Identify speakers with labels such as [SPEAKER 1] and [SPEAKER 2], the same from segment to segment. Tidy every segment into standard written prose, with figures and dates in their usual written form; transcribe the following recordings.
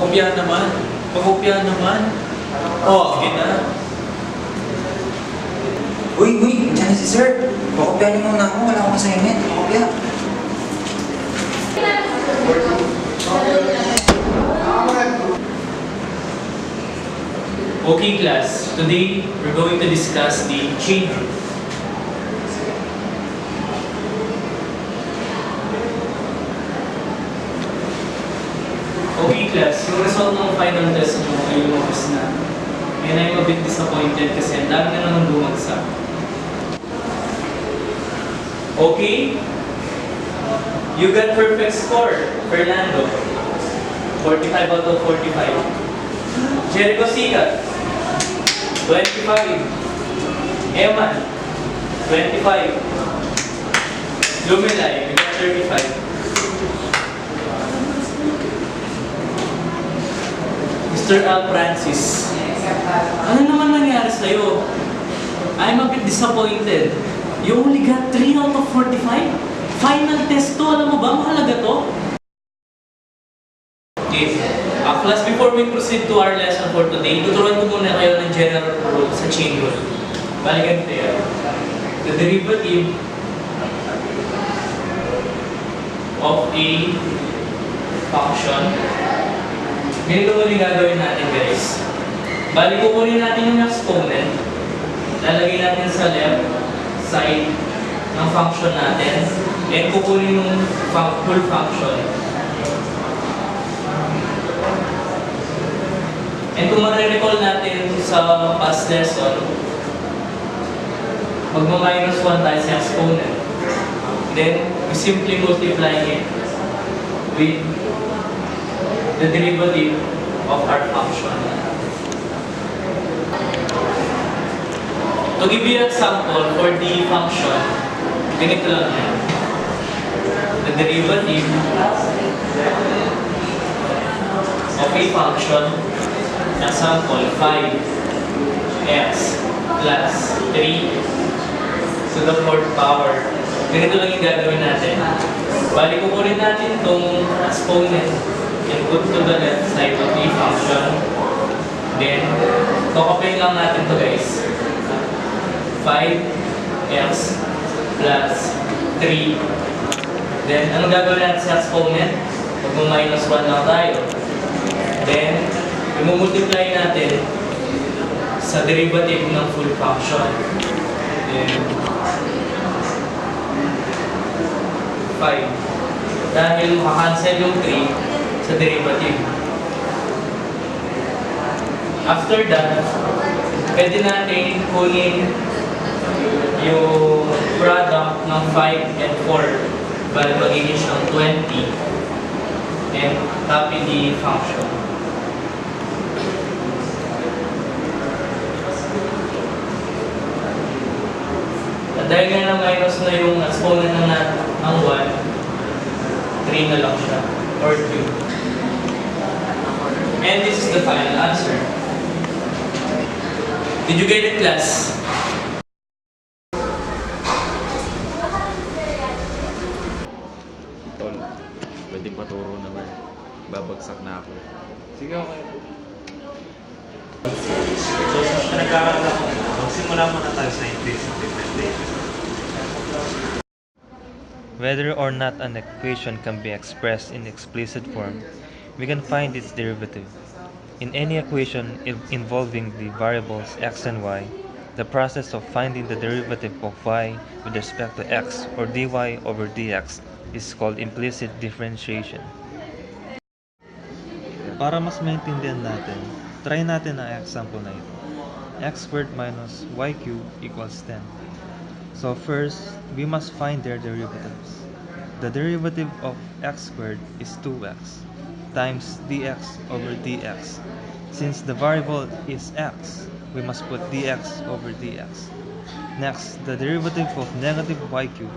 [SPEAKER 1] Pakopyahan naman. Pakopyahan naman. Oh, sige na.
[SPEAKER 2] Uy, dyan na si sir. Pakopyahan niyo muna ako. Wala akong assignment. Pakopya.
[SPEAKER 1] Okay, class. Today, we're going to discuss the chain rule. Okay, class. Yung result ng final test mo ay lumabas na. And I'm a bit disappointed kasi ang dami na naman bumagsak. Okay? You got perfect score, Fernando. 45 out of 45. Jericho Sikat, 25. Eman, 25. Lumelay, we got 35. Mr. Al Francis, ano naman nangyari sa'yo? I'm a bit disappointed. You only got 3 out of 45? Final test to, alam mo ba? Mahalaga to? Okay. Class, before we proceed to our lesson for today, tuturuan ko muna kayo ng general rule sa chain rule. Balikan ito yan. The derivative of a function. Ganito muna yung gagawin natin, guys. Bali, kukunin natin yung exponent. Lalagay natin sa left side ng function natin. And kukunin yung full function. And kung ma-recall natin sa past lesson, magma-minus 1 tayo sa exponent. Then, we simply multiply it with the derivative of our function. To give you an example for the function, ganito lang yan. The derivative of a function, example 5x plus 3 to the 4th power. Ganito lang yung gagawin natin. Bali, kukunin natin itong exponent and put to the left side of the function. Then, kokopyahin lang natin to, guys. 5x plus 3. Then, anong gagawin natin sa exponent? Mag-minus 1 lang tayo. Then, i-multiply natin sa derivative ng full function. Then, 5. Dahil makacancel yung 3 sa derivative. After that, pwede natin kunin yung product ng 5 and 4 bali magiging siyang 20 and copy the function. At dahil nga na minus na yung exponent ng 1, 3 na lang siya or 2. And this is the final answer. Did you get it, class?
[SPEAKER 3] Tol, pwede paturo naman. Babagsak na ako. Sige, okay.
[SPEAKER 4] So, sa pinag-aaral ako, magsimula muna tayo sa implicit differentiation.
[SPEAKER 5] Whether or not an equation can be expressed in explicit form, we can find its derivative. In any equation involving the variables x and y, the process of finding the derivative of y with respect to x or dy over dx is called implicit differentiation. Para mas maintindihan natin, try natin ang example na ito. X squared minus y cubed equals 10. So first, we must find their derivatives. The derivative of x squared is 2x times dx over dx. Since the variable is x, we must put dx over dx. Next, the derivative of negative y cubed.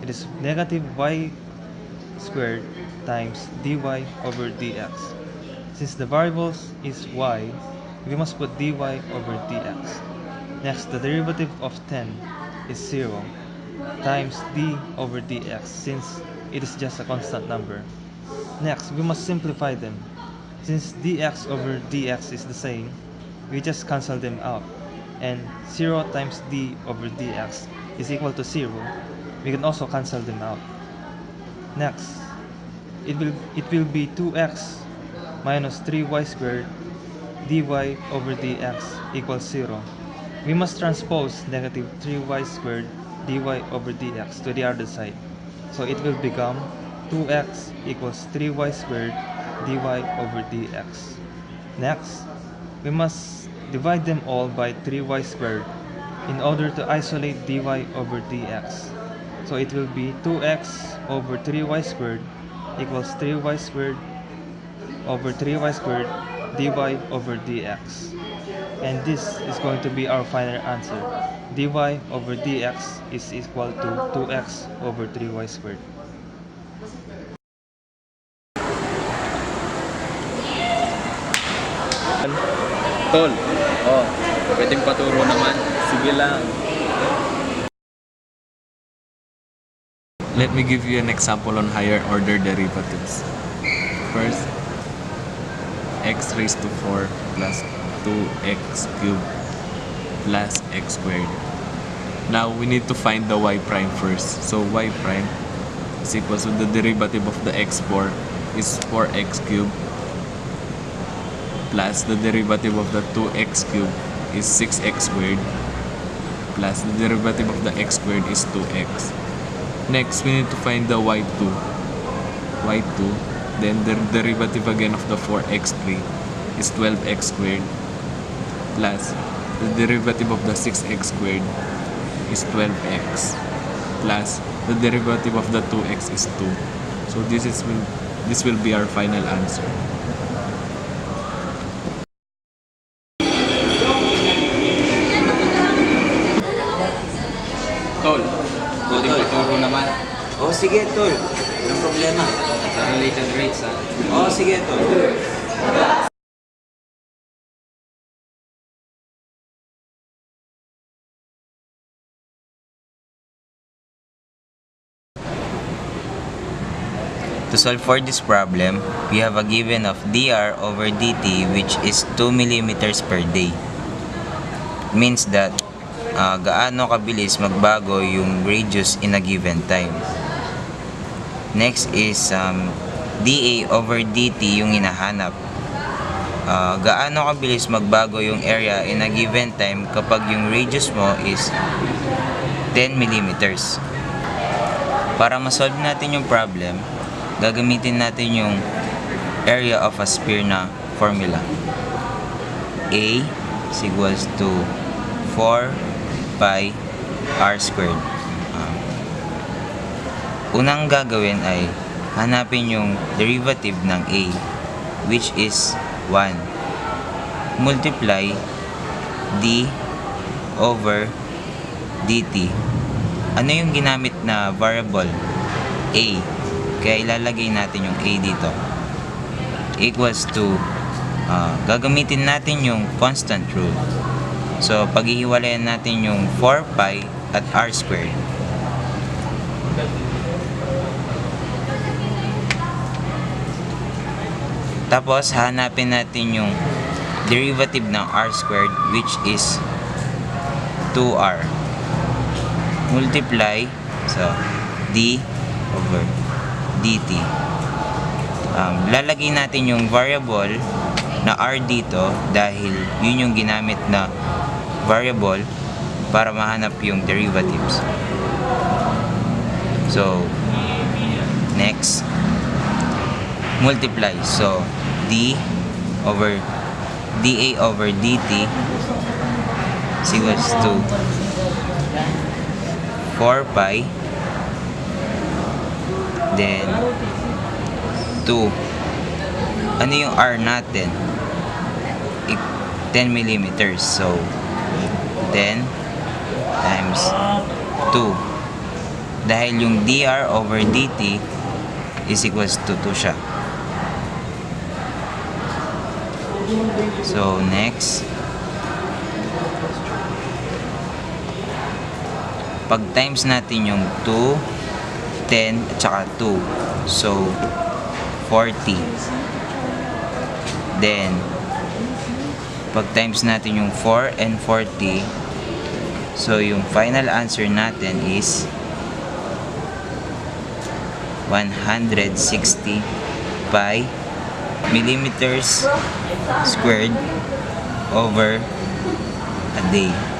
[SPEAKER 5] It is negative y squared times dy over dx. Since the variable is y, we must put dy over dx. Next, the derivative of 10 is 0 times d over dx since it is just a constant number. Next, we must simplify them. Since dx over dx is the same, we just cancel them out. And 0 times d over dx is equal to 0. We can also cancel them out. Next, it will be 2x minus 3y squared dy over dx equals 0. We must transpose negative 3y squared dy over dx to the other side. So it will become 2x equals 3y squared dy over dx. Next, we must divide them all by 3y squared in order to isolate dy over dx. So it will be 2x over 3y squared equals 3y squared over 3y squared dy over dx. And this is going to be our final answer. dy over dx is equal to 2x over 3y squared.
[SPEAKER 3] Tol, pwedeng paturo naman. Sige lang. Let me give you an example on higher order derivatives. First, x raised to 4 plus 2x cubed plus x squared. Now, we need to find the y prime first. So, y prime is equal to the derivative of the x4 is 4x cubed plus the derivative of the 2x cubed is 6x squared plus the derivative of the x squared is 2x. Next, we need to find the y2. Then the derivative again of the 4x3 is 12x squared plus the derivative of the 6x squared is 12x plus the derivative of the 2x is 2. So this will be our final answer. Tol, pwedeng paturo naman.
[SPEAKER 2] Sige, tol. Walang problema.
[SPEAKER 3] Related rates, ha?
[SPEAKER 2] Sige, tol.
[SPEAKER 6] To solve for this problem, we have a given of dr over dt which is 2 millimeters per day. It means that gaano kabilis magbago yung radius in a given time. Next is dA over dt yung hinahanap. Gaano kabilis magbago yung area in a given time kapag yung radius mo is 10 millimeters. Para ma-solve natin yung problem, gagamitin natin yung area of a sphere na formula. A is equals to 4 pi r squared. Unang gagawin ay hanapin yung derivative ng A, which is 1. Multiply d over dt. Ano yung ginamit na variable? A. Kaya ilalagay natin yung A dito. Equals to, gagamitin natin yung constant rule. So, paghihiwalayan natin yung 4 pi at r squared. Tapos, hanapin natin yung derivative ng r squared, which is 2r. Multiply, so, d over dt. Lalagay natin yung variable na r dito dahil yun yung ginamit na variable para mahanap yung derivatives. So, next, multiply. So, dA over dt is equals to 4 pi then 2. Ano yung R natin? 10 millimeters. So, 10 times 2. Dahil yung dr over dt is equals to 2 siya. So, next, pag times natin yung 2, 10, at saka 2. So, 40. Then, pag times natin yung 4 and 40, so yung final answer natin is 160 by millimeters squared over a day.